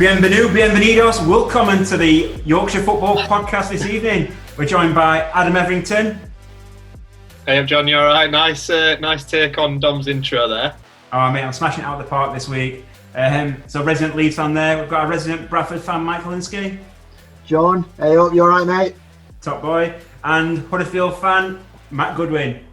Bienvenidos. Welcome to the Yorkshire Football Podcast this evening. We're joined by Adam Everington. Hey, I'm John. You all right? Nice take on Dom's intro there. Oh, mate, I'm smashing it out of the park this week. So, resident Leeds fan there. We've got our resident Bradford fan, Mike Linsky. John, hey up, you all right, mate? Top boy. And Huddersfield fan, Matt Goodwin.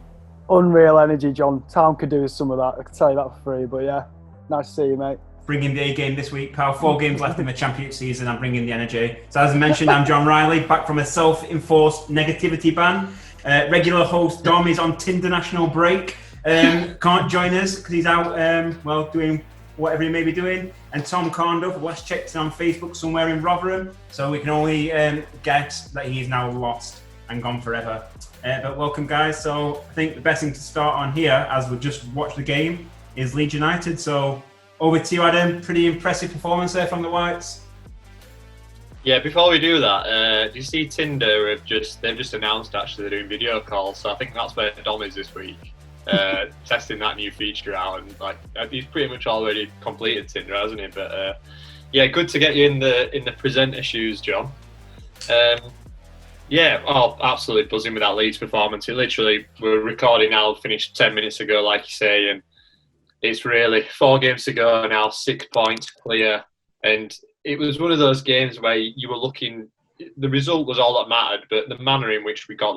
Unreal energy, John. Town could do with some of that. I can tell you that for free. But yeah, nice to see you, mate. Bringing the A game this week, pal. 4 games left in the championship season. I'm bringing the energy. So as I mentioned, I'm John Riley, back from a self-enforced negativity ban. Regular host Dom is on Tinder national break. Can't join us because he's out, doing whatever he may be doing. And Tom Carnduff, last checked on Facebook somewhere in Rotherham. So we can only guess that he is now lost and gone forever. But welcome, guys. So I think the best thing to start on here, as we just watched the game, is Leeds United. So over to you, Adam. Pretty impressive performance there from the Whites. Yeah, before we do that, do you see Tinder they've just announced actually they're doing video calls, so I think that's where Dom is this week, testing that new feature out, and he's pretty much already completed Tinder, hasn't he? But yeah, good to get you in the presenter shoes, John. Absolutely buzzing with that Leeds performance. We're recording now, finished 10 minutes ago, like you say, and it's really 4 games to go now, 6 points clear, and it was one of those games where you were looking. The result was all that mattered, but the manner in which we got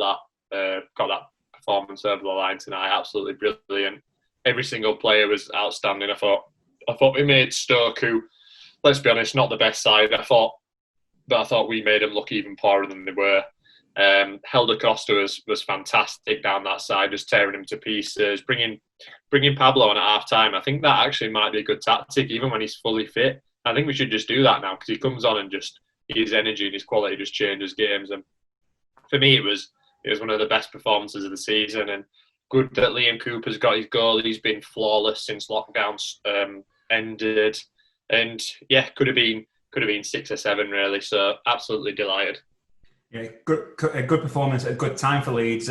that performance over the line tonight, absolutely brilliant. Every single player was outstanding. I thought we made Stoke, who, let's be honest, not the best side. I thought we made them look even poorer than they were. Helder Costa was fantastic down that side, just tearing him to pieces, bringing Pablo on at half time. I think that actually might be a good tactic, even when he's fully fit. I think we should just do that now, because he comes on and just his energy and his quality just changes games. And for me, it was one of the best performances of the season. And good that Liam Cooper's got his goal. He's been flawless since lockdowns ended. And yeah, could have been 6 or 7 really. So absolutely delighted. Yeah, a good performance at a good time for Leeds.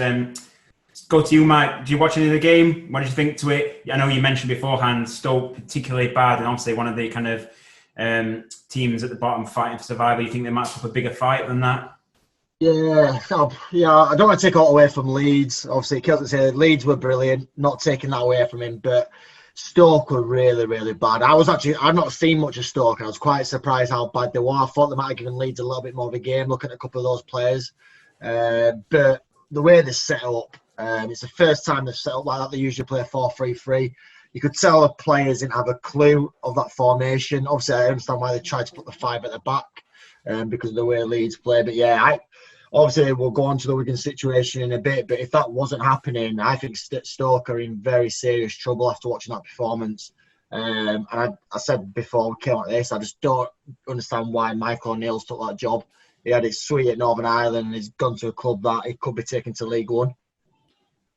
Go to you, Mike. Do you watch any of the game? What did you think to it? I know you mentioned beforehand Stoke particularly bad, and obviously one of the kind of teams at the bottom fighting for survival. You think they might put up a bigger fight than that? Yeah. I don't want to take all away from Leeds. Obviously, Kelton said Leeds were brilliant, not taking that away from him, but Stoke were really, really bad. I've not seen much of Stoke, and I was quite surprised how bad they were. I thought they might have given Leeds a little bit more of a game, looking at a couple of those players. But the way they set up, it's the first time they've set up like that. They usually play a 4-3-3. You could tell the players didn't have a clue of that formation. Obviously, I understand why they tried to put the 5 at the back because of the way Leeds play. But yeah, obviously we'll go on to the Wigan situation in a bit. But if that wasn't happening, I think Stoke are in very serious trouble after watching that performance. And I said before we came on this, I just don't understand why Michael O'Neill's took that job. He had it sweet at Northern Ireland and he's gone to a club that he could be taken to League One.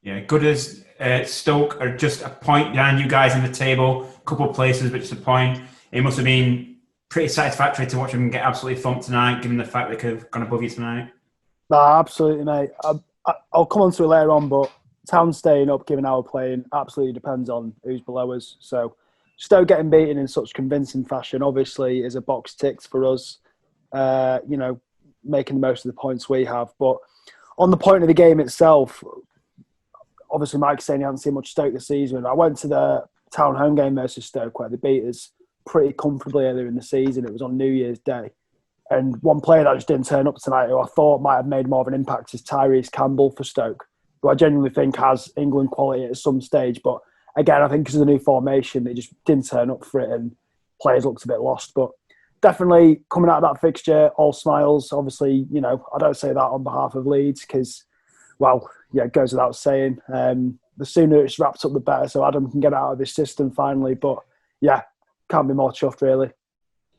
Yeah, good as Stoke are just a point behind you guys in the table, a couple of places, but just a point. It must have been pretty satisfactory to watch them get absolutely thumped tonight, given the fact they could have gone above you tonight. Nah, absolutely, mate. I'll come on to it later on, but Town staying up, given how we're playing, absolutely depends on who's below us. So Stoke getting beaten in such convincing fashion, obviously, is a box ticked for us, making the most of the points we have. But on the point of the game itself, obviously, Mike's saying he hasn't seen much Stoke this season. I went to the Town home game versus Stoke where they beat us pretty comfortably earlier in the season. It was on New Year's Day. And one player that just didn't turn up tonight, who I thought might have made more of an impact, is Tyrese Campbell for Stoke, who I genuinely think has England quality at some stage. But again, I think because of the new formation, they just didn't turn up for it and players looked a bit lost. But definitely coming out of that fixture, all smiles. Obviously, I don't say that on behalf of Leeds because, well, yeah, it goes without saying. The sooner it's wrapped up, the better, so Adam can get out of his system finally. But yeah, can't be more chuffed, really.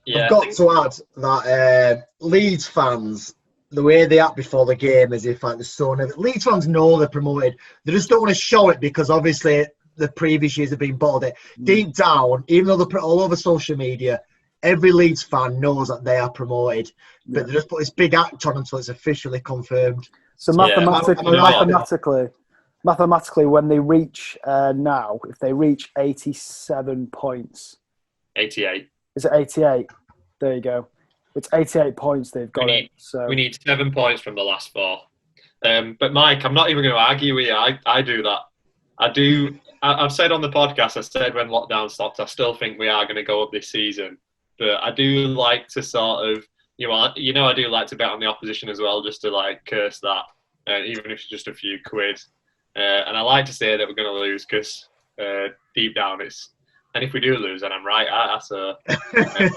Yeah, I've got to add that Leeds fans, the way they act before the game as if like the son of Leeds fans know they're promoted. They just don't want to show it because obviously the previous years have been bottled it. Deep down, even though they put it all over social media, every Leeds fan knows that they are promoted. But they just put this big act on until it's officially confirmed. So mathematically, when they reach now, if they reach 87 points, 88. Is it 88? There you go. It's 88 points they've got it. So we need 7 points from the last 4. But Mike, I'm not even going to argue with you. I do that. I've said on the podcast, I said when lockdown stopped, I still think we are going to go up this season. But I do like to sort of, I do like to bet on the opposition as well, just to like curse that, even if it's just a few quid. And I like to say that we're going to lose because deep down and if we do lose, then I'm right. That's a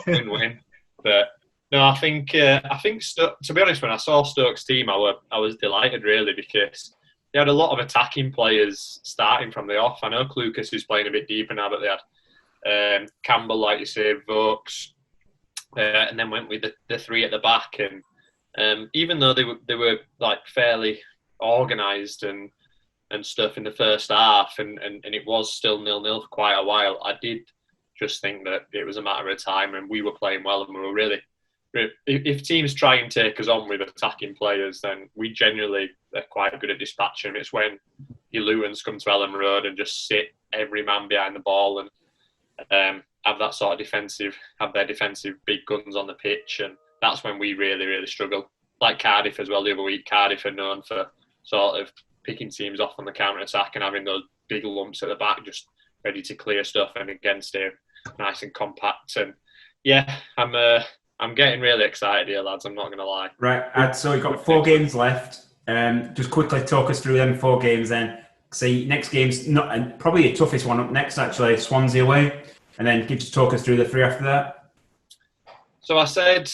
win-win. But no, I think to be honest, when I saw Stoke's team, I was delighted really because they had a lot of attacking players starting from the off. I know Clucas is playing a bit deeper now, but they had Campbell, like you say, Vokes, and then went with the 3 at the back. And even though they were like fairly organised and stuff in the first half, and it was still 0-0 for quite a while, I did just think that it was a matter of time, and we were playing well, and we were really. If teams try and take us on with attacking players, then we generally are quite good at dispatching them. It's when your Lutons come to Elland Road and just sit every man behind the ball and have that sort of have their defensive big guns on the pitch, and that's when we really, really struggle. Like Cardiff as well the other week. Cardiff are known for sort of picking teams off on the counter-attack and having those big lumps at the back just ready to clear stuff, and against it, nice and compact. And yeah, I'm getting really excited here, lads. I'm not going to lie. Right, so we've got 4 games left. Just quickly talk us through them 4 games then. See, next game's probably your toughest one up next, actually, Swansea away. And then can you just talk us through the 3 after that? So I said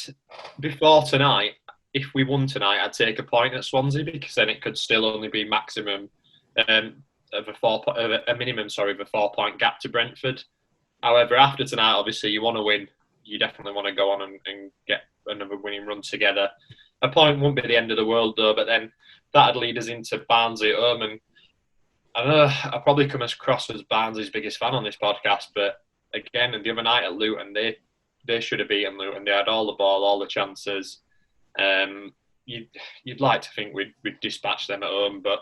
before tonight, if we won tonight, I'd take a point at Swansea because then it could still only be maximum of a minimum of a 4-point gap to Brentford. However, after tonight, obviously, you want to win. You definitely want to go on and get another winning run together. A point won't be the end of the world, though, but then that'd lead us into Barnsley at home. And I know I probably come across as Barnsley's biggest fan on this podcast, but again, the other night at Luton, they should have beaten Luton. They had all the ball, all the chances. You'd like to think we'd dispatch them at home, but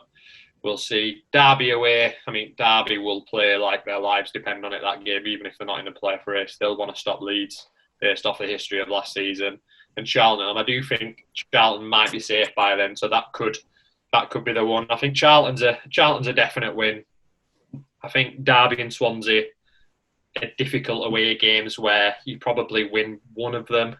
we'll see. Derby away, Derby will play like their lives depend on it, that game, even if they're not in the playoff race. They'll want to stop Leeds based off the history of last season. And Charlton, I do think Charlton might be safe by then, so that could be the one. I think Charlton's a definite win. I think Derby and Swansea are difficult away games where you probably win one of them,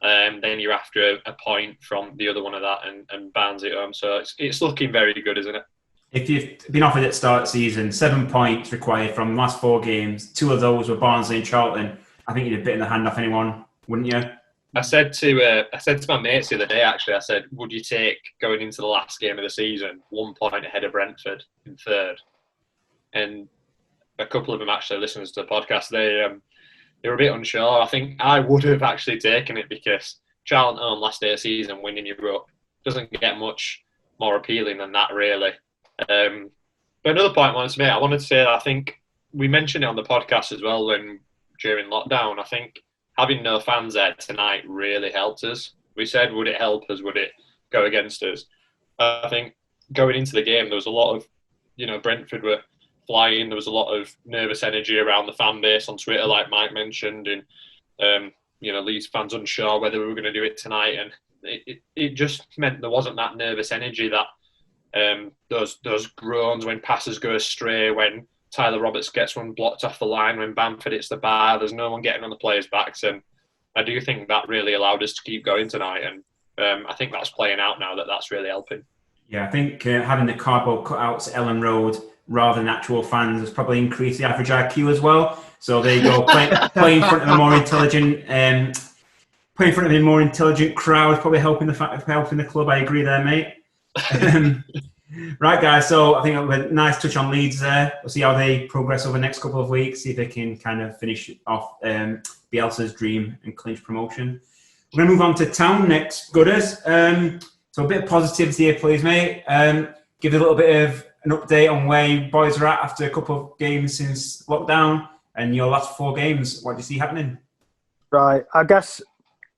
then you're after a point from the other one of that, and Barnsley at home. So it's looking very good, isn't it? If you've been offered at start of season, 7 points required from the last 4 games, 2 of those were Barnsley and Charlton, I think you'd have bitten the hand off anyone, wouldn't you? I said to my mates the other day, actually, I said, would you take, going into the last game of the season, 1 point ahead of Brentford in third? And a couple of them actually listeners to the podcast, they were a bit unsure. I think I would have actually taken it because Charlton home last day of season, winning Europe, doesn't get much more appealing than that, really. But another point I wanted to make, I wanted to say that I think we mentioned it on the podcast as well during lockdown. I think having no fans there tonight really helped us. We said, would it help us? Would it go against us? I think going into the game, there was a lot of, Brentford were flying. There was a lot of nervous energy around the fan base on Twitter, like Mike mentioned, and Leeds fans unsure whether we were going to do it tonight, and it just meant there wasn't that nervous energy, that those groans when passes go astray, when Tyler Roberts gets one blocked off the line, when Bamford hits the bar, there's no one getting on the players' backs, and I do think that really allowed us to keep going tonight, and I think that's playing out now, that's really helping. Yeah, I think having the cardboard cutouts at Elland Road rather than actual fans has probably increased the average IQ as well. So there you go, play in front of a more intelligent, crowd, probably helping the club. I agree there, mate. Right, guys. So I think it was a nice touch on Leeds there. We'll see how they progress over the next couple of weeks. See if they can kind of finish off Bielsa's dream and clinch promotion. We're going to move on to Town next, Gutters. So a bit of positivity here, please, mate. Give a little bit of an update on where you boys are at after a couple of games since lockdown and your last 4 games. What do you see happening? Right. I guess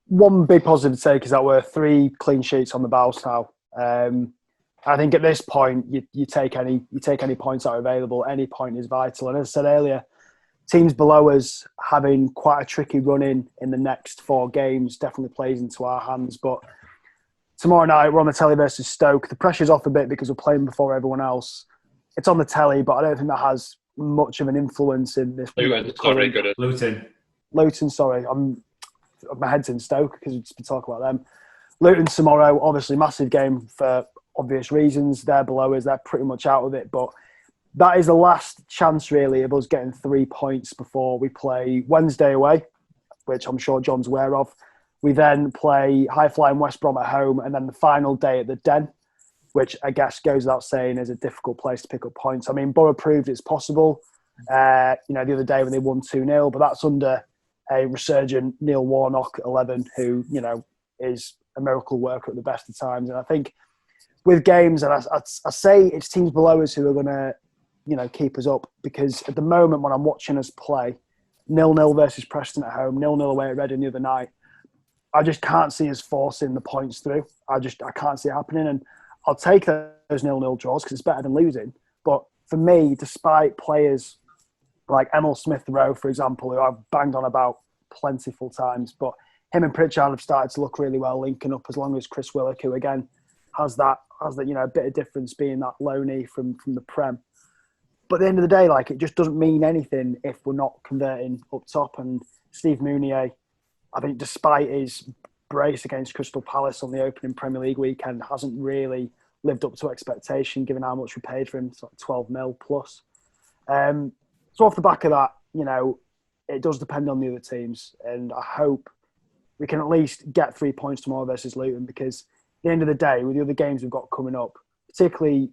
one big positive to take is that we're 3 clean sheets on the bounce now. I think at this point, you take any points that are available. Any point is vital. And as I said earlier, teams below us having quite a tricky run in the next 4 games definitely plays into our hands. But tomorrow night, we're on the telly versus Stoke. The pressure's off a bit because we're playing before everyone else. It's on the telly, but I don't think that has much of an influence in this. Luton, sorry. My head's in Stoke because we've just been talking about them. Luton tomorrow, obviously massive game for obvious reasons. They're below us. They're pretty much out of it. But that is the last chance, really, of us getting 3 points before we play Wednesday away, which I'm sure John's aware of. We then play high-flying West Brom at home, and then the final day at the Den, which I guess goes without saying is a difficult place to pick up points. I mean, Borough proved it's possible, the other day when they won 2-0, but that's under a resurgent Neil Warnock 11, who, is a miracle worker at the best of times. And I think with games, and I say it's teams below us who are going to, keep us up, because at the moment when I'm watching us play, 0-0 versus Preston at home, 0-0 away at Reading the other night, I just can't see us forcing the points through. I can't see it happening. And I'll take those 0-0 draws because it's better than losing. But for me, despite players like Emil Smith-Rowe, for example, who I've banged on about plentiful times, but him and Pritchard have started to look really well linking up, as long as Chris Willock, who again has that a bit of difference being that loanee from the Prem. But at the end of the day, it just doesn't mean anything if we're not converting up top. And Steve Mounier, I think despite his brace against Crystal Palace on the opening Premier League weekend, hasn't really lived up to expectation given how much we paid for him, it's like 12 mil plus. So off the back of that, it does depend on the other teams. And I hope we can at least get 3 points tomorrow versus Luton, because at the end of the day, with the other games we've got coming up, particularly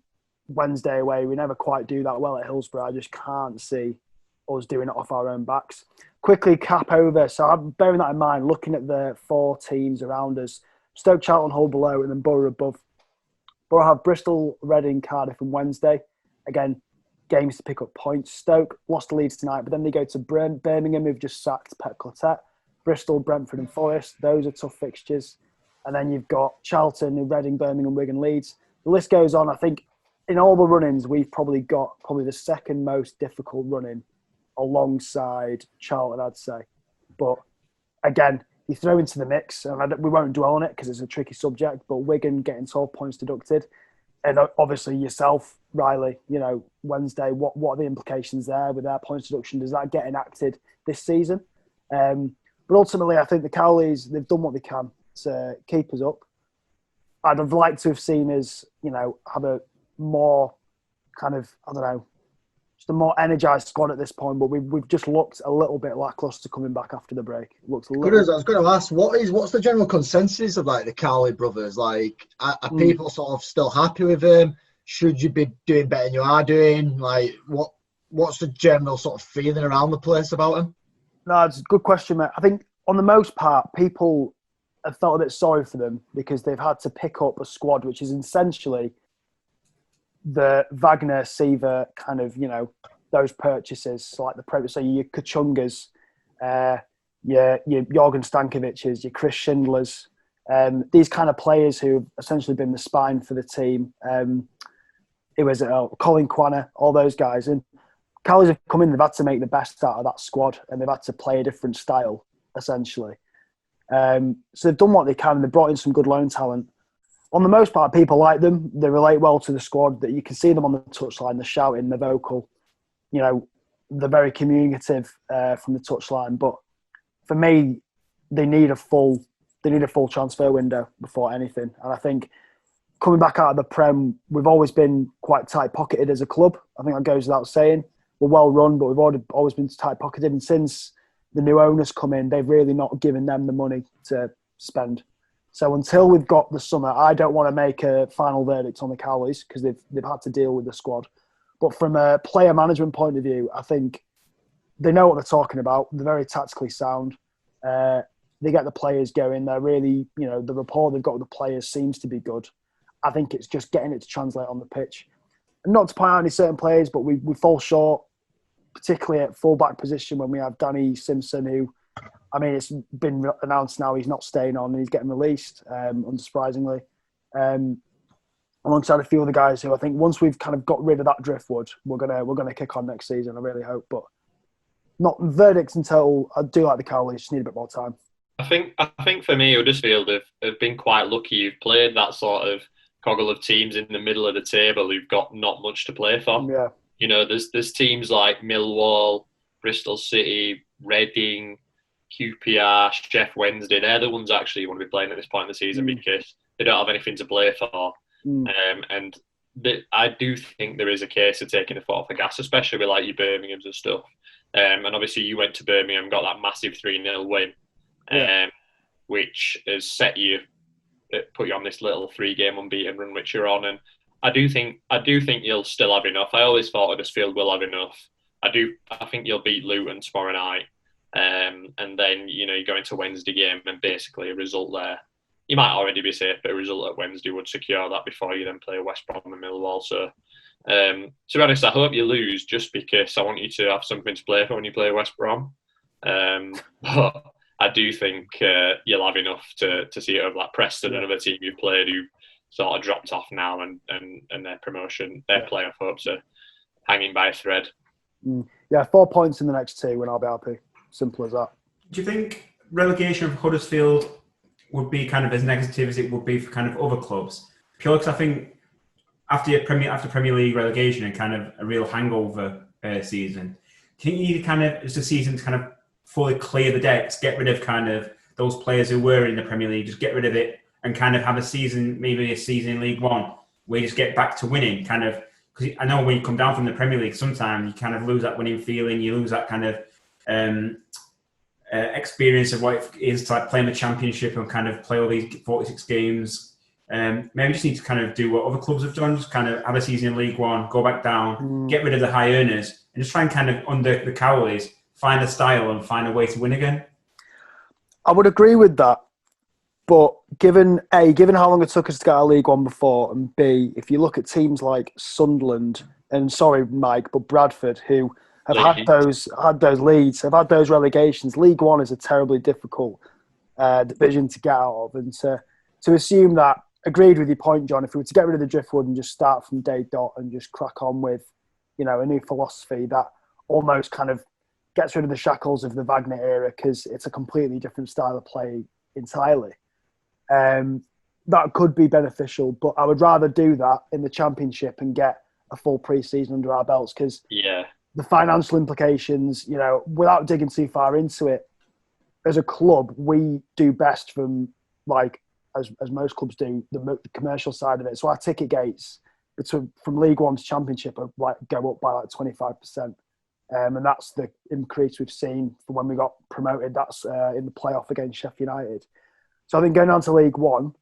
Wednesday away, we never quite do that well at Hillsborough. I just can't see us doing it off our own backs. Quickly cap over. So I'm bearing that in mind, looking at the 4 teams around us: Stoke, Charlton, Hull below, and then Borough above. Borough have Bristol, Reading, Cardiff and Wednesday. Again, games to pick up points. Stoke lost to Leeds tonight, but then they go to Birmingham, who've just sacked Pep Clotet. Bristol, Brentford and Forest. Those are tough fixtures. And then you've got Charlton, Reading, Birmingham, Wigan, Leeds. The list goes on. I think in all the run-ins, we've probably got the second most difficult run-in alongside Charlton, I'd say. But again, you throw into the mix, and we won't dwell on it because it's a tricky subject, but Wigan getting 12 points deducted. And obviously yourself, Riley, Wednesday, what are the implications there with their points deduction? Does that get enacted this season? But ultimately, I think the Cowleys, they've done what they can to keep us up. I'd have liked to have seen us, have a more just a more energised squad at this point, but we've just looked a little bit lacklustre coming back after the break. It looks a little. I was going to ask, what's the general consensus of the Cowley brothers? Are people sort of still happy with them? Should you be doing better than you are doing? What's the general sort of feeling around the place about them? No, it's a good question, mate. I think on the most part, people have felt a bit sorry for them because they've had to pick up a squad which is essentially the Wagner, Seaver kind of, those purchases, so your Kachungas, your Jorgen Stankovic's, your Chris Schindler's, these kind of players who've essentially been the spine for the team. It was Colin Quanner, all those guys. And Cowleys have come in, they've had to make the best out of that squad and they've had to play a different style, essentially. So they've done what they can. They've brought in some good loan talent. On the most part, people like them. They relate well to the squad. That you can see them on the touchline, they're shouting, they're vocal. They're very communicative from the touchline. But for me, they need a full transfer window before anything. And I think coming back out of the Prem, we've always been quite tight-pocketed as a club. I think that goes without saying. We're well run, but we've always been tight-pocketed. And since the new owners come in, they've really not given them the money to spend. So until we've got the summer, I don't want to make a final verdict on the Cowleys because they've had to deal with the squad. But from a player management point of view, I think they know what they're talking about. They're very tactically sound. They get the players going. They're really, the rapport they've got with the players seems to be good. I think it's just getting it to translate on the pitch. And not to point out any certain players, but we fall short, particularly at full-back position when we have Danny Simpson, who, it's been announced now he's not staying on and he's getting released, unsurprisingly. Alongside a few other guys who I think once we've kind of got rid of that driftwood, we're gonna kick on next season. I really hope. But not verdicts in total. I do like the Cowleys, just need a bit more time. I think for me, Huddersfield have been quite lucky. You've played that sort of coggle of teams in the middle of the table who've got not much to play for. Yeah. You know, there's teams like Millwall, Bristol City, Reading, QPR, Sheff Wednesday. They're the ones actually you want to be playing at this point in the season because they don't have anything to play for. And I do think there is a case of taking the foot off the gas, especially with like your Birminghams and stuff. And obviously you went to Birmingham, got that massive 3-0 win, which has put you on this little 3-game unbeaten run which you're on. And I do think you'll still have enough. I always thought Huddersfield will have enough. I think you'll beat Luton tomorrow night. And then, you know, you go into Wednesday game and basically a result there. You might already be safe, but a result at Wednesday would secure that before you then play West Brom and Millwall. So, to be honest, I hope you lose just because I want you to have something to play for when you play West Brom. But I do think you'll have enough to see it over like Preston, another team you've played who sort of dropped off now and their promotion, their playoff hopes are hanging by a thread. Yeah, 4 points in the next 2 and I'll be happy. Simple as that. Do you think relegation of Huddersfield would be kind of as negative as it would be for kind of other clubs? Purely because I think after Premier League relegation and kind of a real hangover season, do you think you need kind of as the season to kind of fully clear the decks, get rid of kind of those players who were in the Premier League, just get rid of it and kind of have a season, maybe a season in League One where you just get back to winning, kind of, because I know when you come down from the Premier League, sometimes you kind of lose that winning feeling, you lose that kind of experience of what it is to like play in the Championship and kind of play all these 46 games. Maybe just need to kind of do what other clubs have done, just kind of have a season in League One, go back down, get rid of the high earners, and just try and kind of, under the Cowleys, find a style and find a way to win again. I would agree with that. But given how long it took us to get out of League One before, and B, if you look at teams like Sunderland, and sorry, Mike, but Bradford, who have had those leads, have had those relegations, League One is a terribly difficult division to get out of. And to assume that, agreed with your point, John, if we were to get rid of the driftwood and just start from day dot and just crack on with, you know, a new philosophy that almost kind of gets rid of the shackles of the Wagner era, because it's a completely different style of play entirely. That could be beneficial, but I would rather do that in the Championship and get a full pre-season under our belts, because the financial implications, you know, without digging too far into it, as a club, we do best from, like, as most clubs do, the commercial side of it. So our ticket gates from League One to Championship are, like, go up by like 25%. And that's the increase we've seen from when we got promoted. That's in the playoff against Sheffield United. So I think going on to League One,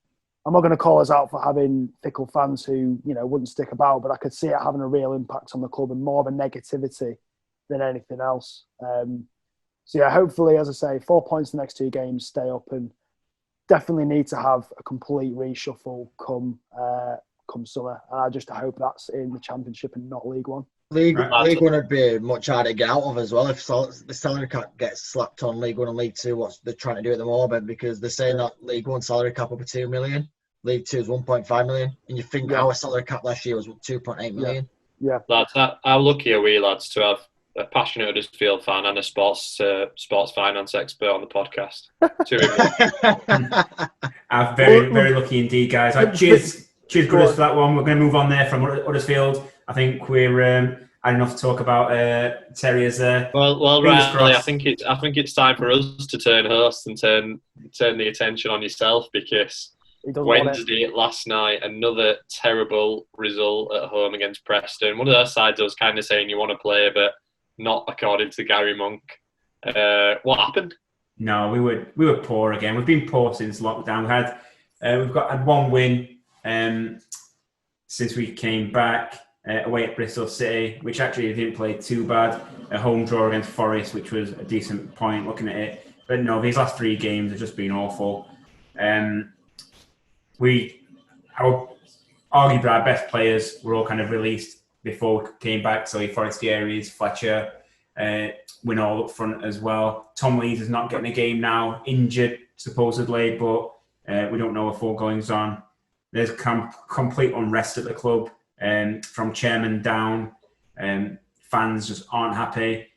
I'm not going to call us out for having fickle fans who, you know, wouldn't stick about, but I could see it having a real impact on the club and more of a negativity than anything else. So yeah, hopefully, as I say, 4 points in the next 2 games, stay up, and definitely need to have a complete reshuffle come summer. And I just hope that's in the Championship and not League One. League One would be much harder to get out of as well if the salary cap gets slapped on League One and League Two. What they're trying to do at the moment, because they're saying that League One salary cap up to 2 million, League Two is 1.5 million, and you think our salary cap last year was 2.8 million. Yeah, lads, how lucky are we, lads, to have a passionate Huddersfield fan and a sports finance expert on the podcast? I'm very, very lucky indeed, guys. Cheers, Brothers, for that one. We're going to move on there from Huddersfield. I think we're had enough to talk about Terriers there. Well, Riley, I think it's time for us to turn host and turn the attention on yourself, because Wednesday last night, another terrible result at home against Preston. One of those sides I was kind of saying you want to play, but not according to Gary Monk. What happened? No, we were poor again. We've been poor since lockdown. We've had one win since we came back. Away at Bristol City, which actually didn't play too bad. A home draw against Forest, which was a decent point looking at it. But no, these last 3 games have just been awful. Arguably our best players were all kind of released before we came back. So Forestieri's, Fletcher, win all up front as well. Tom Leeds is not getting a game now, injured supposedly, but we don't know if all goings on. There's complete unrest at the club. From chairman down, fans just aren't happy.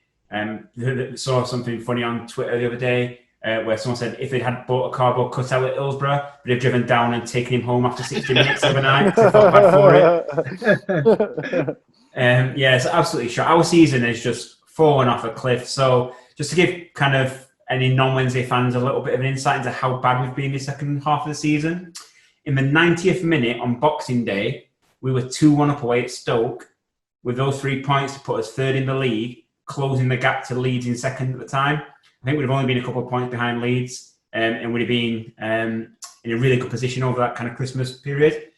Saw something funny on Twitter the other day where someone said if they'd had bought a cardboard cutout at Hillsborough, they'd have driven down and taken him home after 60 minutes overnight to felt bad for it. Yeah, it's absolutely shocking. Our season has just fallen off a cliff. So just to give kind of any non-Wednesday fans a little bit of an insight into how bad we've been the second half of the season. In the 90th minute on Boxing Day, we were 2-1 up away at Stoke with those 3 points to put us third in the league, closing the gap to Leeds in second at the time. I think we'd have only been a couple of points behind Leeds and we'd have been in a really good position over that kind of Christmas period.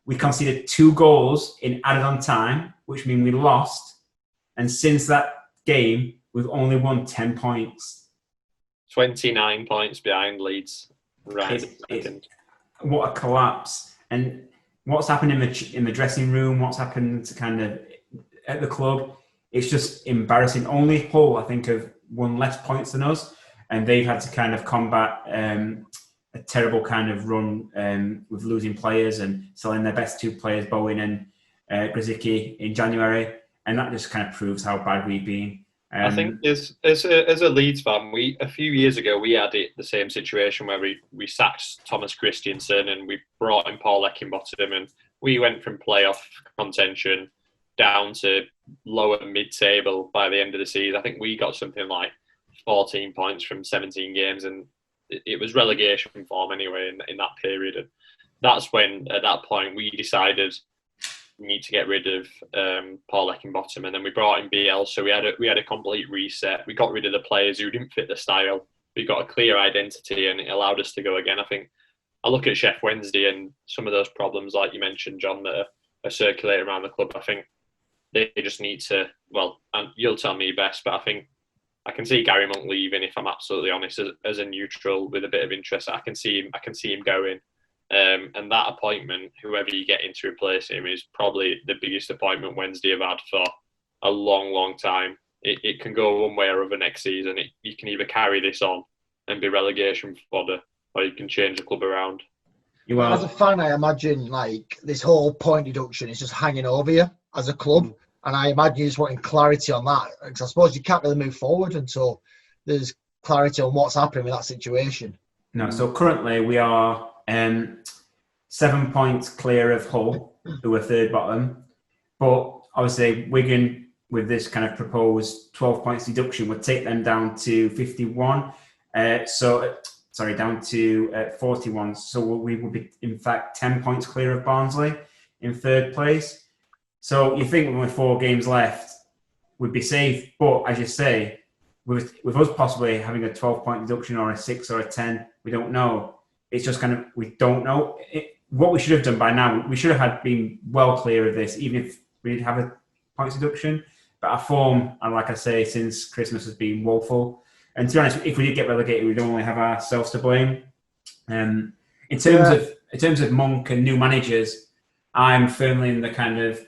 We conceded 2 goals in added on time, which means we lost. And since that game, we've only won 10 points. 29 points behind Leeds. Right. What a collapse. And what's happened in the dressing room, what's happened to kind of at the club, it's just embarrassing. Only Hull, I think, have won less points than us, and they've had to kind of combat a terrible kind of run with losing players and selling their best 2 players, Bowen and Grzycki, in January, and that just kind of proves how bad we've been. I think as a Leeds fan, a few years ago we had the same situation where we sacked Thomas Christiansen and we brought in Paul Eckingbottom, and we went from playoff contention down to lower mid-table by the end of the season. I think we got something like 14 points from 17 games, and it was relegation form anyway in that period. And that's when, at that point, we decided we need to get rid of Paul Eckingbottom, and then we brought in BL. So we had a complete reset. We got rid of the players who didn't fit the style. We got a clear identity, and it allowed us to go again. I think I look at Sheff Wednesday and some of those problems, like you mentioned, John, that are circulating around the club. I think they just need to, well, and you'll tell me best, but I think I can see Gary Monk leaving, if I'm absolutely honest, as a neutral with a bit of interest. I can see him going. And that appointment, whoever you get in to replace him, is probably the biggest appointment Wednesday have had for a long, long time. It can go one way or other next season. You can either carry this on and be relegation fodder, or you can change the club around. As a fan, I imagine like this whole point deduction is just hanging over you as a club. And I imagine you just wanting clarity on that, because I suppose you can't really move forward until there's clarity on what's happening with that situation. No, so currently we are 7 points clear of Hull, who are third bottom. But obviously Wigan, with this kind of proposed 12 points deduction, would take them down to 51. Down to 41. So we would be, in fact, 10 points clear of Barnsley in third place. So you think with 4 games left, we'd be safe. But as you say, with us possibly having a 12-point deduction or a 6 or a 10, we don't know. It's just kind of, we don't know. What we should have done by now, we should have been well clear of this, even if we did have a points deduction. But our form, and like I say, since Christmas has been woeful. And to be honest, if we did get relegated, we'd only have ourselves to blame. In terms of Monk and new managers, I'm firmly in the kind of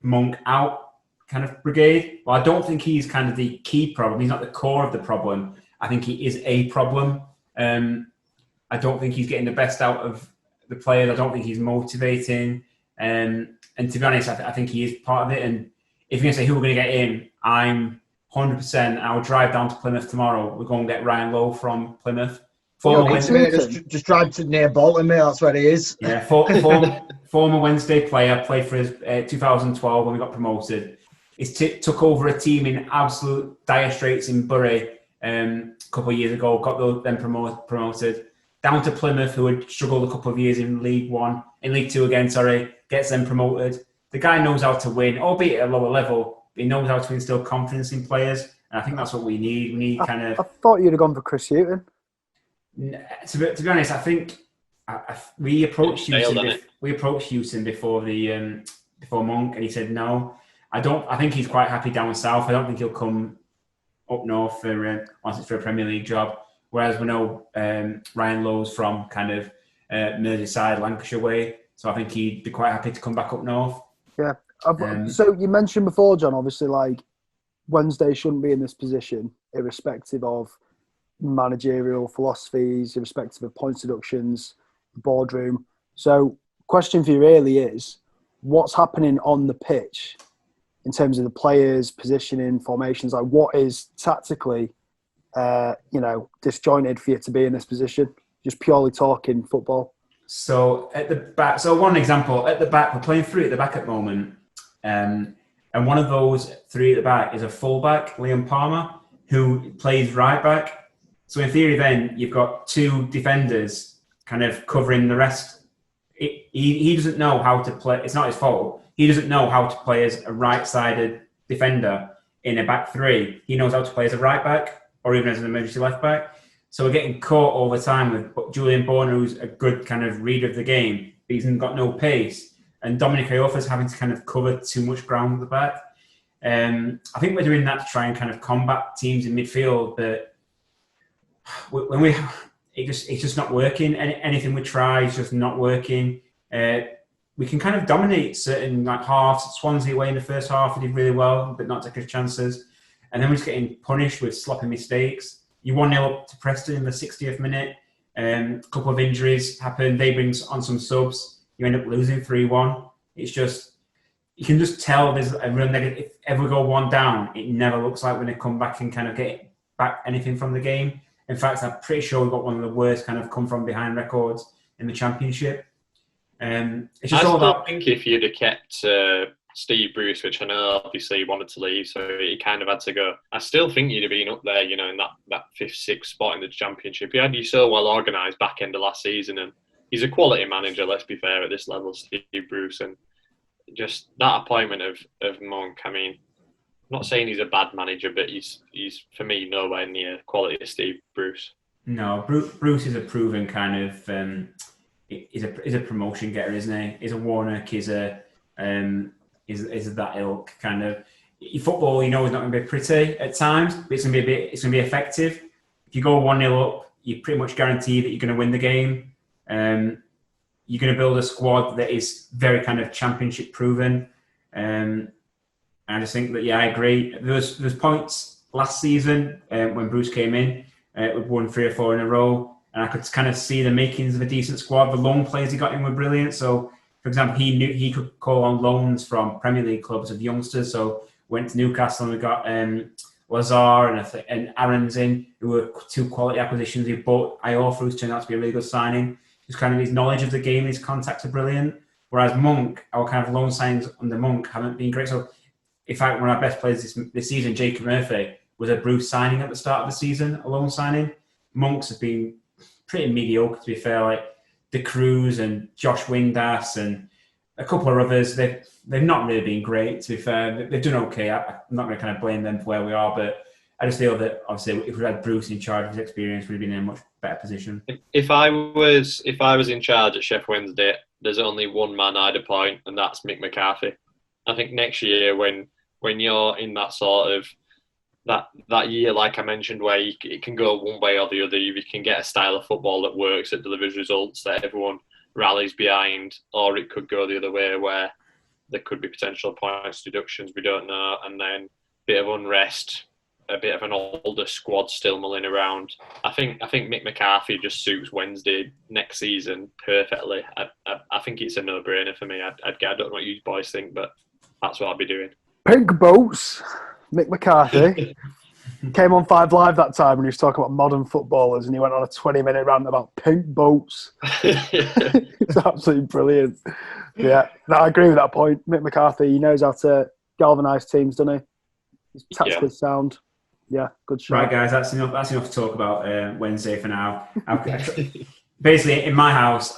Monk out kind of brigade. Well, I don't think he's kind of the key problem. He's not the core of the problem. I think he is a problem. I don't think he's getting the best out of the players. I don't think he's motivating. And to be honest, I think he is part of it. And if you're going to say who we're going to get in, I'm 100%. I'll drive down to Plymouth tomorrow. We're going to get Ryan Lowe from Plymouth. Just drive to near Bolton, mate. That's where he is. Yeah, former Wednesday player, played for us 2012 when we got promoted. He took over a team in absolute dire straits in Bury a couple of years ago. Got them promoted down to Plymouth, who had struggled a couple of years in League Two again. Gets them promoted. The guy knows how to win, albeit at a lower level. He knows how to instill confidence in players, and I think that's what we need. We need I thought you'd have gone for Chris Hughton. To be honest, I think we approached Houston before before Monk, and he said no. I think he's quite happy down south. I don't think he'll come up north for once it's for a Premier League job. Whereas we know Ryan Lowe's from kind of Merseyside, Lancashire way, so I think he'd be quite happy to come back up north. Yeah. So you mentioned before, John, obviously, like Wednesday shouldn't be in this position, irrespective of managerial philosophies, irrespective of points deductions, boardroom. So question for you really is, what's happening on the pitch in terms of the players, positioning, formations? Like, what is tactically, disjointed for you to be in this position? Just purely talking football. So at the back, one example, at the back, we're playing three at the back at the moment. And one of those three at the back is a fullback, Liam Palmer, who plays right back. So in theory then, you've got two defenders kind of covering the rest. He doesn't know how to play. It's not his fault. He doesn't know how to play as a right-sided defender in a back three. He knows how to play as a right back or even as an emergency left back. So we're getting caught all the time with Julian Bourne, who's a good kind of read of the game, but he's got no pace. And Dominic Iofa's having to kind of cover too much ground at the back. I think we're doing that to try and kind of combat teams in midfield, but it's just not working. Anything we try is just not working. We can kind of dominate certain halves. Swansea away in the first half, we did really well, but not take his chances. And then we're just getting punished with sloppy mistakes. You 1-0 up to Preston in the 60th minute. A couple of injuries happen. They bring on some subs. You end up losing 3-1. It's just, you can just tell there's a real negative. If ever we go one down, it never looks like we're going to come back and kind of get back anything from the game. In fact, I'm pretty sure we've got one of the worst kind of come from behind records in the Championship. It's just I think if you'd have kept Steve Bruce, which I know obviously he wanted to leave, so he kind of had to go. I still think you'd have been up there, in that 5th, 6th spot in the Championship. He had you so well organised back end of last season, and he's a quality manager, let's be fair, at this level, Steve Bruce. And just that appointment of Monk, I mean, I'm not saying he's a bad manager, but he's for me, nowhere near quality of Steve Bruce. No, Bruce is a proven kind of, he's a promotion getter, isn't he? He's a Warnock, he's that ilk kind of. Football, is not going to be pretty at times, but it's going to be effective. If you go 1-0 up, you pretty much guarantee that you're going to win the game. You're going to build a squad that is very kind of Championship proven. And I just think that, I agree. There's points last season when Bruce came in, we've won 3 or 4 in a row, and I could kind of see the makings of a decent squad. The loan players he got in were brilliant. So, for example, he knew he could call on loans from Premier League clubs of youngsters. So went to Newcastle and we got Lazar and Aaron's in, who were 2 quality acquisitions. He bought Iofa, who's turned out to be a really good signing. Just kind of his knowledge of the game, his contacts are brilliant. Whereas Monk, our kind of loan signs under Monk haven't been great. So, in fact, one of our best players this season, Jacob Murphy, was a Bruce signing at the start of the season, a loan signing. Monk's have been pretty mediocre, to be fair. Like De Cruz and Josh Windass and a couple of others, they've not really been great, to be fair. They've done okay. I'm not going to kind of blame them for where we are, but I just feel that obviously if we had Bruce in charge of his experience, we'd have been in a much better position. If I was in charge at Sheff Wednesday, there's only one man I'd appoint, and that's Mick McCarthy. I think next year when you're in that sort of that year, like I mentioned, where it can go one way or the other, you can get a style of football that works, that delivers results, that everyone rallies behind, or it could go the other way where there could be potential points deductions, we don't know, and then a bit of unrest, a bit of an older squad still mulling around. I think Mick McCarthy just suits Wednesday next season perfectly. I think it's a no-brainer for me. I don't know what you boys think, but that's what I'll be doing. Pink boots, Mick McCarthy. Came on 5 Live that time when he was talking about modern footballers, and he went on a 20-minute rant about pink boots. It's absolutely brilliant. Yeah, no, I agree with that point. Mick McCarthy, he knows how to galvanise teams, doesn't he? He's tactically sound. Yeah, good shot. Right, guys, that's enough to talk about Wednesday for now. Basically, in my house,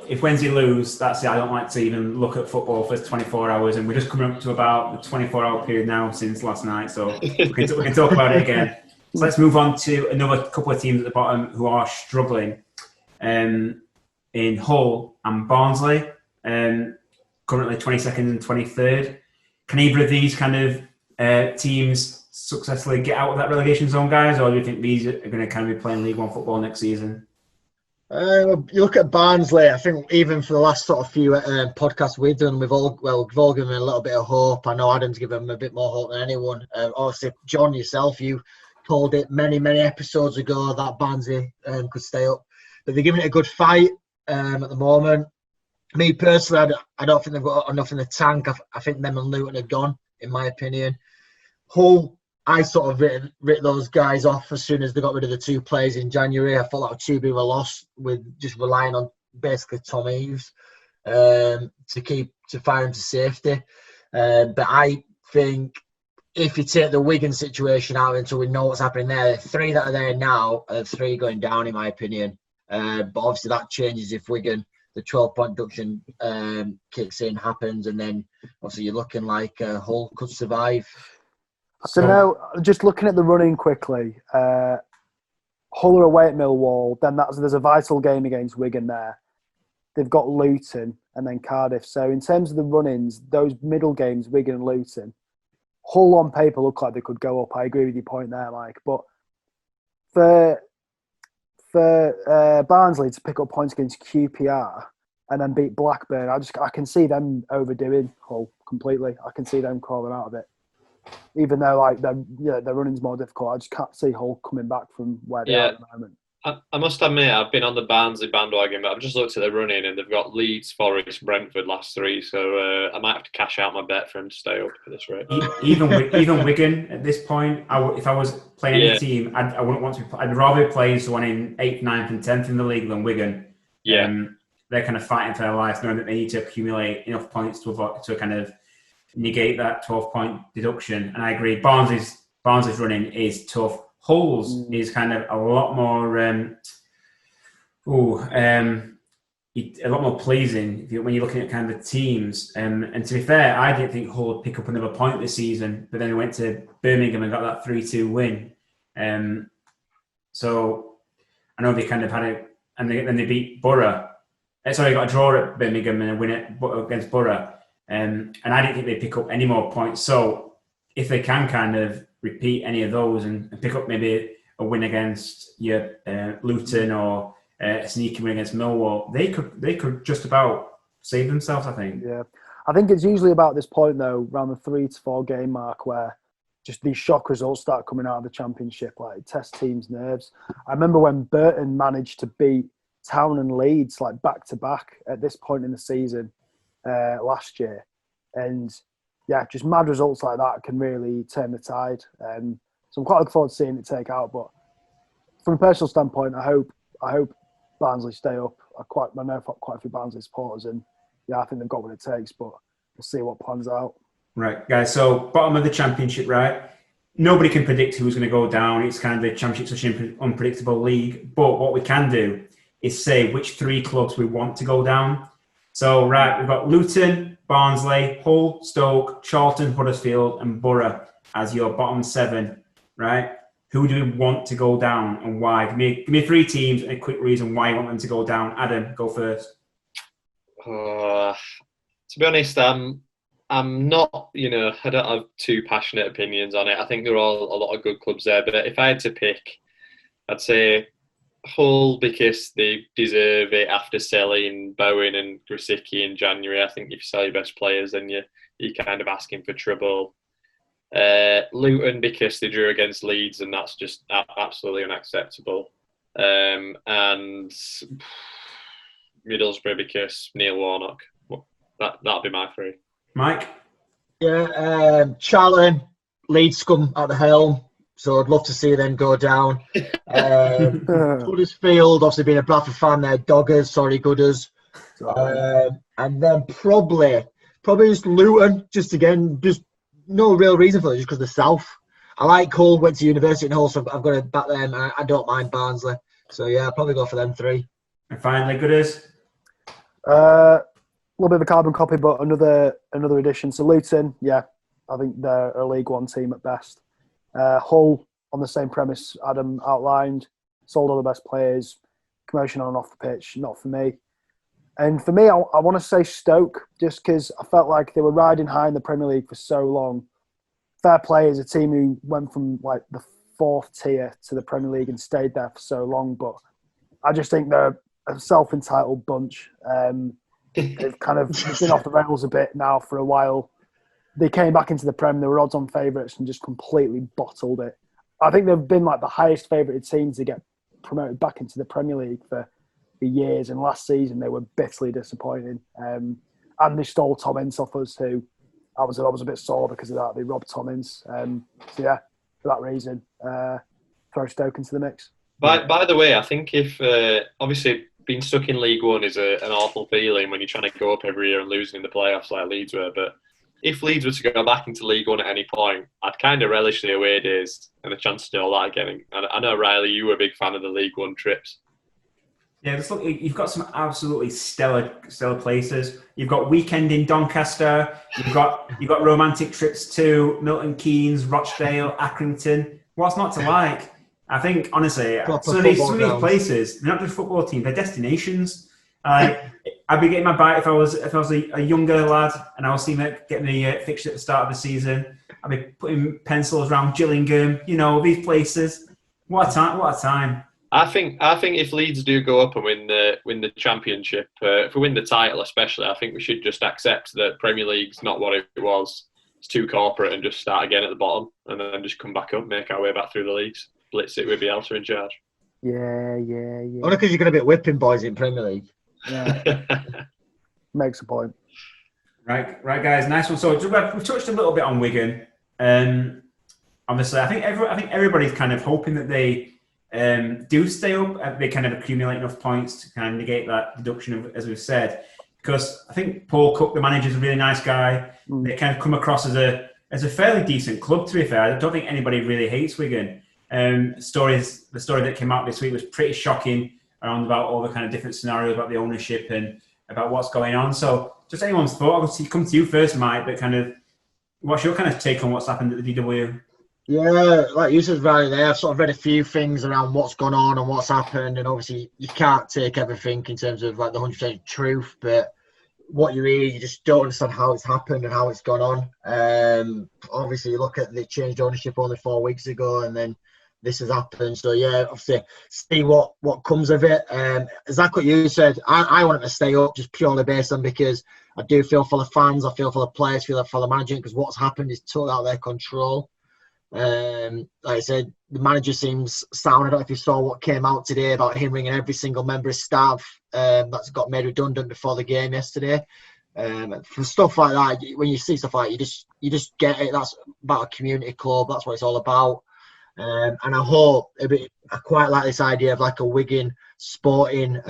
if Wednesday lose, that's it. I don't like to even look at football for 24 hours, and we're just coming up to about the 24-hour period now since last night, so we can talk about it again. So let's move on to another couple of teams at the bottom who are struggling in Hull and Barnsley, currently 22nd and 23rd. Can either of these kind of teams successfully get out of that relegation zone, guys, or do you think these are going to kind of be playing League One football next season? You look at Barnsley. I think even for the last sort of few podcasts we've done, we've all given them a little bit of hope. I know Adam's given them a bit more hope than anyone. Obviously, John, yourself, you called it many episodes ago that Barnsley could stay up, but they're giving it a good fight at the moment. Me personally, I don't think they've got enough in the tank. I think them and Luton are gone, in my opinion. Hull, I sort of writ those guys off as soon as they got rid of the 2 players in January. I thought that was too big of a loss with just relying on basically Tom Eaves to fire him to safety. But I think if you take the Wigan situation out until we know what's happening there, the 3 that are there now are 3 going down, in my opinion. But obviously that changes if Wigan, the 12-point deduction kicks in, happens, and then obviously you're looking like Hull could survive. I don't know, just looking at the running quickly, Hull are away at Millwall, then there's a vital game against Wigan there. They've got Luton and then Cardiff. So in terms of the run-ins, those middle games, Wigan and Luton, Hull on paper look like they could go up. I agree with your point there, Mike. But for Barnsley to pick up points against QPR and then beat Blackburn, I can see them overdoing Hull completely. I can see them crawling out of it. Even though like their running's more difficult, I just can't see Hull coming back from where they are at the moment. I must admit, I've been on the Barnsley bandwagon, but I've just looked at their running and they've got Leeds, Forest, Brentford last 3, so I might have to cash out my bet for them to stay up at this rate. Even Wigan at this point, if I was playing any team, I wouldn't want to. I'd rather play someone in 8th, 9th, and 10th in the league than Wigan. Yeah, they're kind of fighting for their lives, knowing that they need to accumulate enough points to kind of negate that 12-point deduction. And I agree, Barnsley's running is tough. Hull's is kind of a lot more, a lot more pleasing when you're looking at kind of the teams. And to be fair, I didn't think Hull would pick up another point this season, but then they went to Birmingham and got that 3-2 win. So I know they kind of had it, and then they beat Borough. Sorry, got a draw at Birmingham and a win against Borough. And I didn't think they'd pick up any more points. So if they can kind of repeat any of those and pick up maybe a win against Luton or a sneaky win against Millwall, they could just about save themselves, I think. Yeah, I think it's usually about this point though, around the 3 to 4 game mark, where just these shock results start coming out of the Championship, like test teams' nerves. I remember when Burton managed to beat Town and Leeds like back to back at this point in the season last year, and yeah, just mad results like that can really turn the tide. So I'm quite looking forward to seeing it take out. But from a personal standpoint, I hope Barnsley stay up. I know quite a few Barnsley supporters, and yeah, I think they've got what it takes. But we'll see what plans out. Right, guys. So bottom of the Championship, right? Nobody can predict who's going to go down. It's kind of the Championship's such an unpredictable league. But what we can do is say which 3 clubs we want to go down. So, right, we've got Luton, Barnsley, Hull, Stoke, Charlton, Huddersfield, and Borough as your bottom 7, right? Who do we want to go down and why? Give me 3 teams and a quick reason why you want them to go down. Adam, go first. To be honest, I'm not, I don't have too passionate opinions on it. I think there are a lot of good clubs there, but if I had to pick, I'd say Hull, because they deserve it after selling Bowen and Grosicki in January. I think if you sell your best players, then you're kind of asking for trouble. Luton, because they drew against Leeds, and that's just absolutely unacceptable. And Middlesbrough, because Neil Warnock. That'll be my 3. Mike? Yeah, Charlton, Leeds scum at the helm. So I'd love to see them go down. Huddersfield, obviously being a Bradford fan, they're doggers, sorry, gooders. And then probably just Luton, just no real reason for it, just because the South. I like Hull, went to university in Hull, so I've got to back them. I don't mind Barnsley. So yeah, I'll probably go for them 3. And finally, gooders? A little bit of a carbon copy, but another edition. So Luton, yeah, I think they're a League One team at best. Hull, on the same premise Adam outlined, sold all the best players, commotion on and off the pitch, not for me. And for me, I want to say Stoke, just because I felt like they were riding high in the Premier League for so long. Fair play is a team who went from like the 4th tier to the Premier League and stayed there for so long, but I just think they're a self-entitled bunch. They've kind of been off the rails a bit now for a while. They came back into the Prem, they were odds-on favourites and just completely bottled it. I think they've been like the highest favoured team to get promoted back into the Premier League for for years, and last season they were bitterly disappointing. And they stole Tom Ince off us, who I was a bit sore because of that. They robbed Tom Ince. So yeah, for that reason, throw Stoke into the mix. By the way, I think if obviously being stuck in League One is an awful feeling when you're trying to go up every year and losing in the playoffs like Leeds were, but if Leeds were to go back into League One at any point, I'd kind of relish the away days and the chance to do all that again. And I know, Riley, you were a big fan of the League One trips. Yeah, look, you've got some absolutely stellar places. You've got weekend in Doncaster. You've got romantic trips to Milton Keynes, Rochdale, Accrington. What's not to like? I think, honestly, some of these places, they're not just football teams, they're destinations. I'd be getting my bite if I was a younger lad and I was getting the fixture at the start of the season. I'd be putting pencils around Gillingham, these places. What a time! I think if Leeds do go up and win the championship, if we win the title especially, I think we should just accept that Premier League's not what it was. It's too corporate and just start again at the bottom and then just come back up, make our way back through the leagues. Blitz it with Bielsa in charge. Yeah. Only because you're going to be whipping boys in Premier League. Yeah. Makes a point. Right, guys. Nice one. So we've touched a little bit on Wigan. Obviously, I think everybody's kind of hoping that they do stay up. They kind of accumulate enough points to kind of negate that deduction, as we've said. Because I think Paul Cook, the manager, is a really nice guy. They kind of come across as a fairly decent club. To be fair, I don't think anybody really hates Wigan. The story that came out this week was pretty shocking around about all the kind of different scenarios about the ownership and about what's going on. So just anyone's thought. I'll come to you first, Mike, but kind of what's your kind of take on what's happened at the DW? Yeah, like you said right there, I've sort of read a few things around what's gone on and what's happened, and obviously you can't take everything in terms of like the 100% truth, but what you read, you just don't understand how it's happened and how it's gone on. Obviously you look at they changed ownership only 4 weeks ago, and then this has happened. So yeah, obviously see what comes of it. Exactly what you said. I want them to stay up just purely based on because I do feel for the fans, I feel for the players, feel for the management, because what's happened is totally out of their control. Like I said, the manager seems sound. I don't know if you saw what came out today about him ringing every single member of staff that's got made redundant before the game yesterday. For stuff like that, when you see stuff like that, you just get it. That's about a community club. That's what it's all about. And I quite like this idea of like a Wigan sporting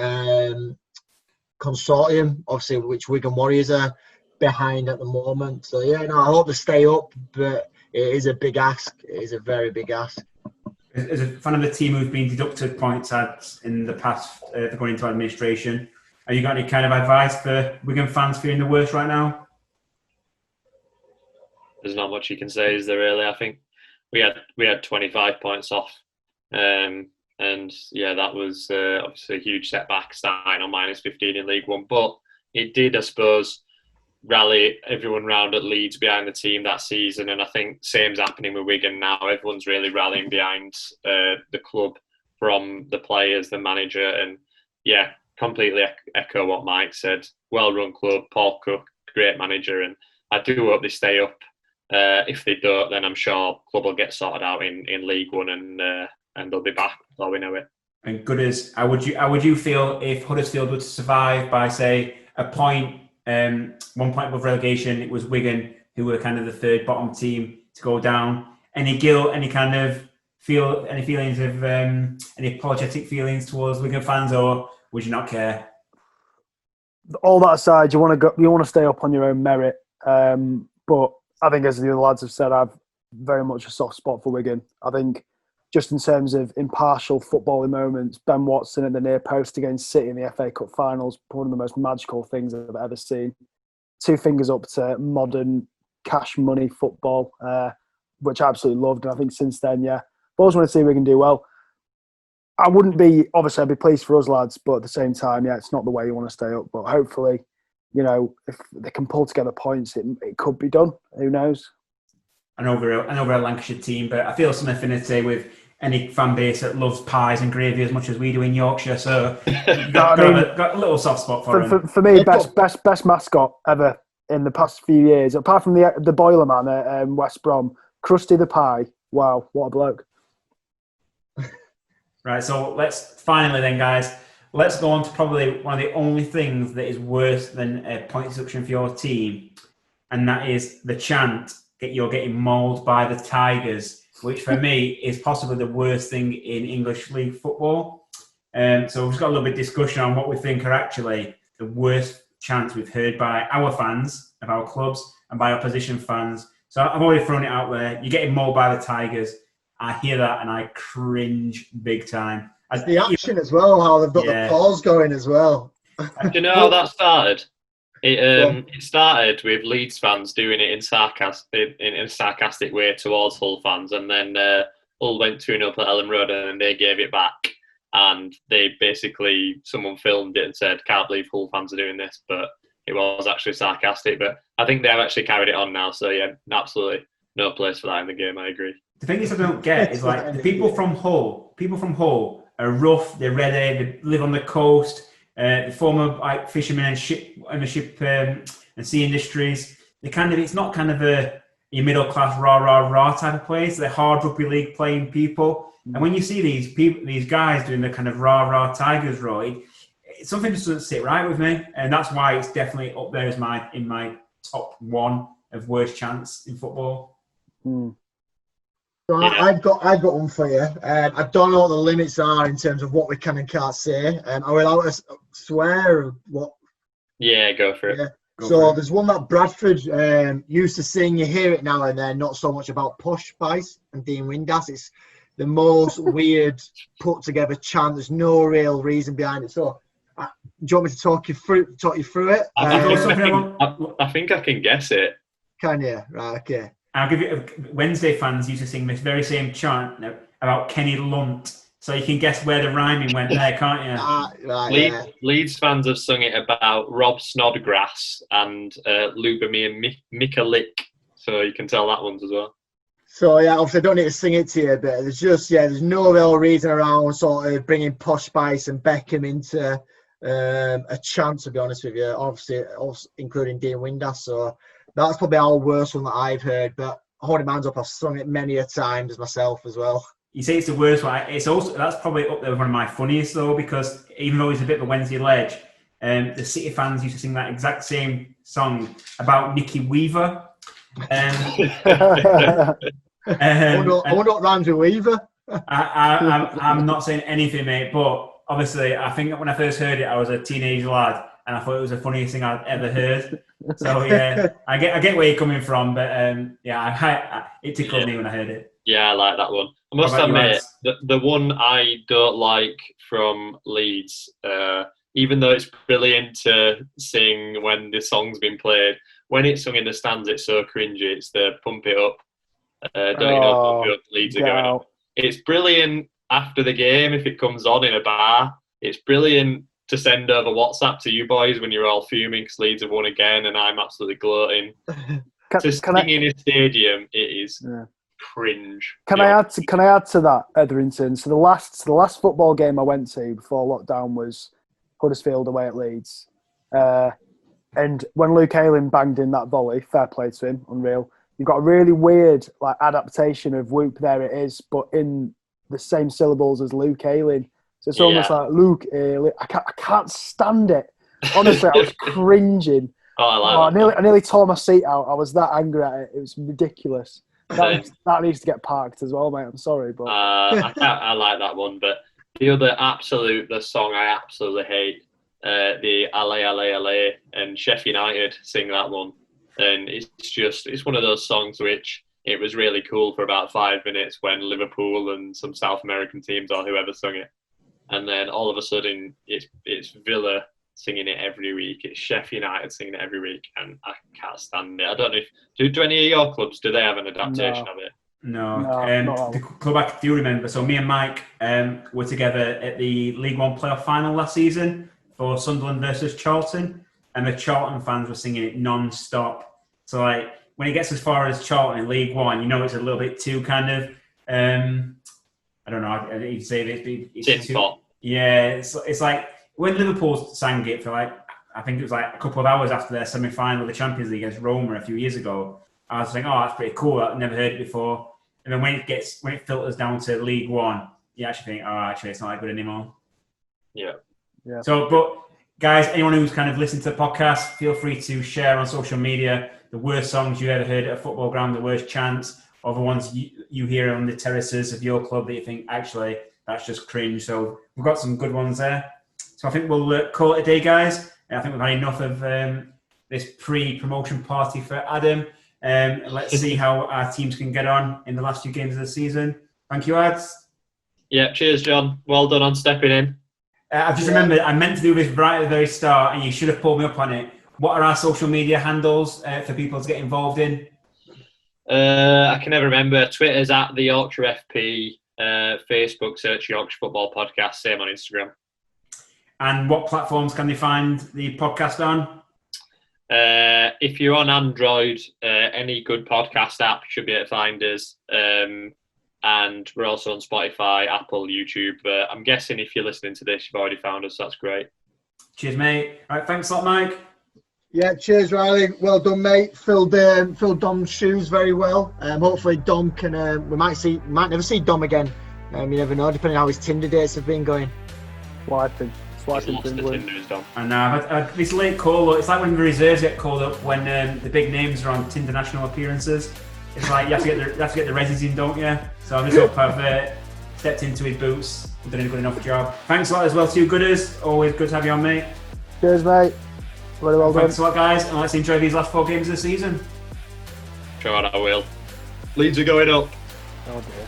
consortium, obviously, which Wigan Warriors are behind at the moment. So yeah, I hope they stay up, but it is a big ask. It is a very big ask. As a fan of a team who's been deducted points in the past for going into administration, have you got any kind of advice for Wigan fans feeling the worst right now? There's not much you can say, is there really? I think we had 25 points off, and yeah, that was obviously a huge setback starting on -15 in League One. But it did, I suppose, rally everyone round at Leeds behind the team that season, and I think same's happening with Wigan now. Everyone's really rallying behind the club, from the players, the manager, and yeah, completely echo what Mike said. Well-run club, Paul Cook, great manager, and I do hope they stay up. If they don't, then I'm sure club will get sorted out in League One, and they'll be back before we know it. And Gooders, how would you feel if Huddersfield were to survive by, say, a point, 1 point above relegation? It was Wigan who were kind of the third bottom team to go down. Any guilt? Any kind of any feelings of any apologetic feelings towards Wigan fans, or would you not care? All that aside, you want to stay up on your own merit, but I think, as the other lads have said, I've very much a soft spot for Wigan. I think just in terms of impartial footballing moments, Ben Watson at the near post against City in the FA Cup finals, one of the most magical things I've ever seen. 2 fingers up to modern cash money football, which I absolutely loved. And I think since then, yeah, I've always wanted to see Wigan do well. I'd be pleased for us lads, but at the same time, yeah, it's not the way you want to stay up. But hopefully, if they can pull together points, it could be done. Who knows? I know we're a Lancashire team, but I feel some affinity with any fan base that loves pies and gravy as much as we do in Yorkshire. So got a little soft spot for him. For me, best mascot ever in the past few years, apart from the Boiler Man at West Brom, Krusty the Pie. Wow, what a bloke! Right, so let's finally then, guys, let's go on to probably one of the only things that is worse than a point deduction for your team, and that is the chant that you're getting mauled by the Tigers, which for me is possibly the worst thing in English League football. So we've got a little bit of discussion on what we think are actually the worst chants we've heard by our fans of our clubs and by opposition fans. So I've already thrown it out there. You're getting mauled by the Tigers. I hear that and I cringe big time. It's the action as well, how they've got the pause going as well. Do you know how that started? It started with Leeds fans doing it in a sarcastic way towards Hull fans, and then Hull went 2-0 at Elland Road, and then they gave it back. And someone filmed it and said, "Can't believe Hull fans are doing this," but it was actually sarcastic. But I think they have actually carried it on now, so yeah, absolutely no place for that in the game. I agree. The thing is, I don't get is like the people from Hull are rough. They're ready. They live on the coast. The former like fishermen and ship and sea industries. It's not kind of your middle class rah type of players. They're hard rugby league playing people. And when you see these guys doing the kind of rah Tigers roar, something just doesn't sit right with me, and that's why it's definitely up there as in my top one of worst chants in football. So I've got one for you. I don't know what the limits are in terms of what we can and can't say. Are we allowed to swear or what? Yeah, go for it. Yeah. There's one that Bradford used to sing. You hear it now and then, not so much about Push Spice and Dean Windass. It's the most weird put together chant. There's no real reason behind it. So do you want me to talk you through it? I think I can guess it. Can you? Right, okay. I'll give you. Wednesday fans used to sing this very same chant about Kenny Lunt, so you can guess where the rhyming went there, can't you? Leeds fans have sung it about Rob Snodgrass and Lubomir and Mika Lick, so you can tell that one's as well. So yeah, obviously I don't need to sing it to you, but there's no real reason around sort of bringing Posh Spice and Beckham into a chant, to be honest with you. Obviously, also including Dean Windass. So that's probably our worst one that I've heard. But holding my hands up, I've sung it many a times myself as well. You say it's the worst one. That's probably up there with one of my funniest though, because even though it's a bit of a Wednesday ledge, the City fans used to sing that exact same song about Nicky Weaver. I wonder what rhymes with Weaver. I'm not saying anything, mate, but obviously I think when I first heard it, I was a teenage lad and I thought it was the funniest thing I'd ever heard. So yeah, I get where you're coming from, but it tickled me when I heard it. Yeah, I like that one. I must admit, the one I don't like from Leeds, even though it's brilliant to sing when the song's been played, when it's sung in the stands, it's so cringy. It's the Pump It Up. Pump It Up, Leeds are going on. It's brilliant after the game if it comes on in a bar. It's brilliant to send over WhatsApp to you boys when you're all fuming because Leeds have won again and I'm absolutely gloating. To sing in a stadium, it is cringe. Can I add to that, Etherington? So the last football game I went to before lockdown was Huddersfield away at Leeds. And when Luke Ayling banged in that volley, fair play to him, unreal. You've got a really weird adaptation of Whoop There It Is, but in the same syllables as Luke Ayling. So it's almost like Luke Ayling. I can't stand it. Honestly, I was cringing. I nearly tore my seat out. I was that angry at it. It was ridiculous. That needs to get parked as well, mate. I'm sorry, but I like that one. But the song I absolutely hate. The Ale, and Sheffield United sing that one, and it's one of those songs which it was really cool for about 5 minutes when Liverpool and some South American teams or whoever sung it, and then all of a sudden it's Villa singing it every week, it's Sheffield United singing it every week, and I can't stand it. I don't know if do any of your clubs, do they have an adaptation of it? No. The club I do remember. So me and Mike were together at the League One playoff final last season for Sunderland versus Charlton, and the Charlton fans were singing it non-stop. So when it gets as far as Charlton in League One, it's a little bit too kind of I don't know. You'd say it's too, yeah. It's like when Liverpool sang it for I think it was a couple of hours after their semi-final of the Champions League against Roma a few years ago. I was thinking, that's pretty cool. I've never heard it before. And then when it filters down to League One, you actually think, actually it's not that good anymore. Yeah. Yeah. So, but guys, anyone who's kind of listened to the podcast, feel free to share on social media the worst songs you ever heard at a football ground, the worst chants, or the ones you hear on the terraces of your club that you think, actually, that's just cringe. So we've got some good ones there. So I think we'll call it a day, guys. I think we've had enough of this pre-promotion party for Adam. Let's see how our teams can get on in the last few games of the season. Thank you, Ads. Yeah, cheers, John. Well done on stepping in. I've just remembered, I meant to do this right at the very start, and you should have pulled me up on it. What are our social media handles for people to get involved in? I can never remember. Twitter's at the Yorkshire FP. Facebook, search Yorkshire Football Podcast. Same on Instagram. And what platforms can they find the podcast on? If you're on Android, any good podcast app should be able to find us. And we're also on Spotify, Apple, YouTube. I'm guessing if you're listening to this, you've already found us. That's great. Cheers, mate. All right, thanks a lot, Mike. Yeah, cheers, Riley. Well done, mate. Filled Dom's shoes very well. Hopefully, Dom can. We might never see Dom again. You never know, depending on how his Tinder dates have been going. Swiping He's lost the England. Tinders, Dom. And I've had this late call. It's like when the reserves get called up when the big names are on Tinder national appearances. It's like you have to get the resis in, don't you? So I just hope I've stepped into his boots and done a good enough job. Thanks a lot as well to you, Gooders. Always good to have you on, mate. Cheers, mate. Very well done. Thanks a lot, guys, and let's enjoy these last 4 games of the season. Sure, I will. Leeds are going up. Oh dear.